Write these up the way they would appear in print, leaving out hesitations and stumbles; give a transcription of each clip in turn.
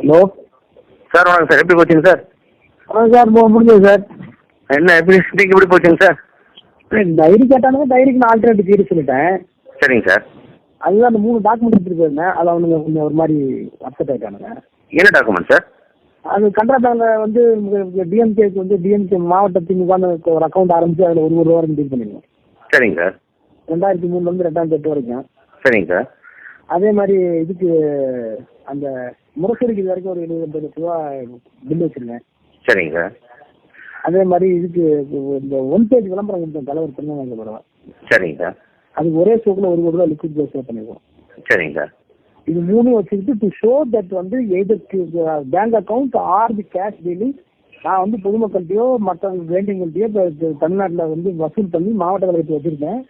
Hello sir வணக்கம் sir, எப்படி போச்சுங்க சார்? சார் முடிஞ்சது சார். என்ன எப்படி இன்னைக்கு எப்படி போச்சுங்க சார்? டைரி கேட்டானுங்க, டைரிக்கு நான் ஆல்டர்னேட்டிவ் தீர்வு சொல்லிட்டேன். சரிங்க சார். அதுதான் அந்த 3 டாக்குமெண்ட் எடுத்துட்டு போயிருந்தேன். அதில் அவனுங்க கொஞ்சம் ஒரு மாதிரி அப்செட் ஆகிட்டானுங்க. என்ன டாக்குமெண்ட் சார்? அது கண்ட்ராக்டாங்க வந்து டிஎம்கேக்கு வந்து டிஎம்கே மாவட்ட திமுகன்னு ஒரு அக்கௌண்ட் ஆரம்பிச்சு அதில் ஒரு ரூபா வரைக்கும் டீல் பண்ணிடுவோம். சரிங்க சார். 2003 2008 வரைக்கும். சரிங்க சார். அதே மாதிரி இதுக்கு அந்த முரசொலிக்கு இது வரைக்கும் ஒரு 70 லட்ச ரூபா பில் வச்சிருக்கேன். சரிங்க சார். அதே மாதிரி இதுக்கு இந்த 1 பேஜ் விளம்பரம் கொடுத்தேன் தலைவர் திருநெல்வேலி படம். சரிங்க சார். அதுக்கு ஒரே ஷோக்கில் 1 கோடி ரூபா லிக்விட் பே சேவ் பண்ணிடுவோம். சரிங்க சார். இது 3 வச்சுக்கிட்டு டு ஷோ தட் வந்து எதற்கு பேங்க் அக்கௌண்ட் ஆர் தி கேஷ் டீலிங் நான் வந்து பொதுமக்கள்கிட்டயோ மற்ற வேண்டியவங்கள்ட்டையோ தமிழ்நாட்டில் வந்து வசூல் பண்ணி மாவட்ட கழகத்தை வச்சிருக்கேன்,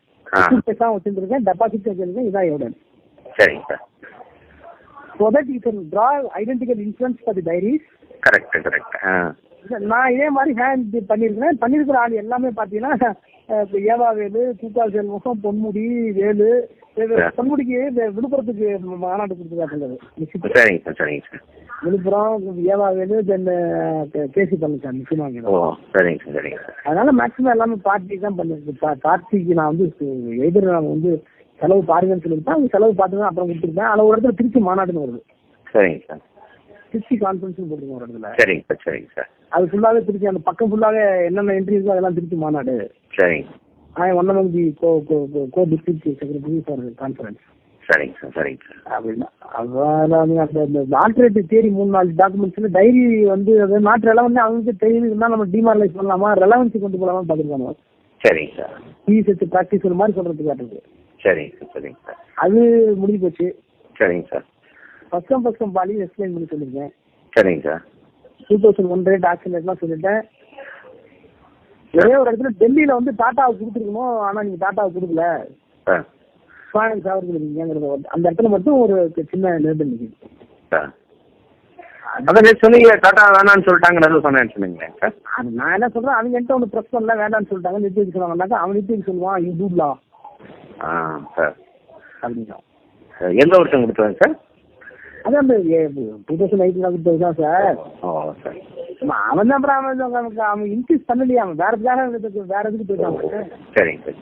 வச்சிருக்கேன், டெபாசிட் வச்சிருக்கேன். இதான் எவிடன்ஸ். சரிங்க sir. So that you can draw identical insurance for the diaries. Correct correct. நான் இதே மாதிரி ஹேண்ட் பண்ணியிருக்கிற ஆள் எல்லாமே பார்த்தீங்கன்னா ஏவாவேலு, கூக்கா செல்வம், பொன்முடி, வேலு. பொன்முடிக்கு விழுப்புரத்துக்கு மாநாடு கொடுத்துருக்காங்க. சரிங்க சார். சரிங்க சார். விழுப்புரம் ஏவாவேலு தென் கேசி பழனிசாமி முக்கியமாக. ஓ சரிங்க சார். சரிங்க சார். அதனால மேக்ஸிமம் எல்லாமே பார்ட்டி தான் பண்ணிருக்கேன். பார்ட்டிக்கு நான் வந்து எதிர நான் வந்து செலவு பாருங்கன்னு சொல்லியிருப்பேன். அவங்க செலவு பார்த்துதான் அப்புறம் கொடுத்துருப்பேன். அதில் ஒரு இடத்துல திருச்சி மாநாடுன்னு வருது. சரிங்க சார். திருச்சி கான்ஃபரன்ஸ் போட்டுருக்கோம் ஒரு இடத்துல. சரிங்க சார். சரிங்க சார். அது ஃபுல்லாவே திருச்சி, அந்த பக்கம் ஃபுல்லாவே என்னென்ன என்ட்ரி இருக்கோ அதெல்லாம் திருச்சி மாநாடு. சரிங்க. One among the co district secretary for conference. சரிங்க சார். சரிங்க சார். அப்படின்னா அந்த ஆல்டர்னேட்டிவ் தேரி 3-4 டாக்குமெண்ட்ஸ்ல டைரி வந்து நாட்டு ரெலவென்ட் அவங்களுக்கு தெரியுதுன்னா நம்ம டிமாரலைஸ் பண்ணலாமா, ரெலவன்சி கொண்டு போகலாமா பார்த்துருக்காங்க. சரிங்க சார். பிஎஸ்எஸ் ப்ராக்டிஸ் ஒரு மாதிரி சொல்றதுக்கு காட்டுறது. சரிங்க சார். சரிங்க சார். அது முடிஞ்சு போச்சு. சரிங்க சார். ஃபர்ஸ்ட் பாலி எக்ஸ்பிளைன் பண்ணி சொல்லியிருக்கேன். சரிங்க சார். 2001 ரேட் ஆக்ஷன் ரேட்லாம் சொல்லிட்டேன். ஒரே ஒரு இடத்துல டெல்லியில வந்து டாட்டாவுக்கு கொடுத்துருக்கணும், ஆனா நீங்க டாட்டாவுக்கு கொடுக்கல, ஃபைனான்ஸ் அவருக்கு இருக்கீங்கிறது அந்த இடத்துல மட்டும் ஒரு சின்ன நெருடல் நிற்குது. அதான் சொன்னீங்க டாட்டா வேணான்னு சொல்லிட்டாங்க சொன்னேன்னு சொன்னீங்களே சார். நான் என்ன சொல்றேன், அவங்க என்கிட்ட ஒன்று ப்ரெஸ் பண்ணல, வேண்டான்னு சொல்லிட்டாங்க. நிறுத்தி சொன்னாங்கன்னாக்கா அவன் நிறுத்தி சொல்லுவான் யூ டூலா சார் அப்படின்னா. எந்த வருஷம் கொடுத்தாங்க சார்? அதான் அந்த 2008 கொடுத்தது தான் சார். ஓ சார். அவன் தான் அப்புறம் அவன் இன்க்ரீஸ் பண்ணலையே, அவன் வேற எதுக்கு போயிட்டாங்க. சரிங்க சார்.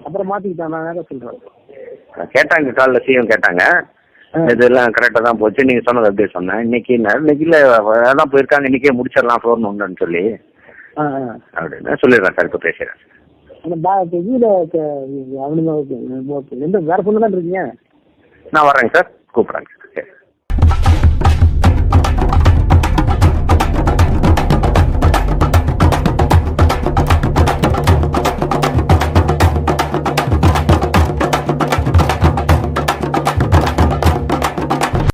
அப்புறம் மாத்திக்கிட்டான். நான் சொல்றேன் கேட்டாங்க காலைல சிஎம் கேட்டாங்க, இதெல்லாம் கரெக்டாக தான் போச்சு நீங்கள் சொன்னது அப்படியே சொன்னேன். இன்னைக்கு அதான் போயிருக்காங்க, இன்னைக்கே முடிச்சிடலாம் ஃபோன் ஒன்றுன்னு சொல்லி அப்படின்னு சொல்லிடுறேன் சார். இப்போ பேசுகிறேன் அந்த இதில் அவனுங்க எந்த வேற பொண்ணு தான் இருக்கீங்க? நான் வரேங்க சார், கூப்பிட்றேங்க.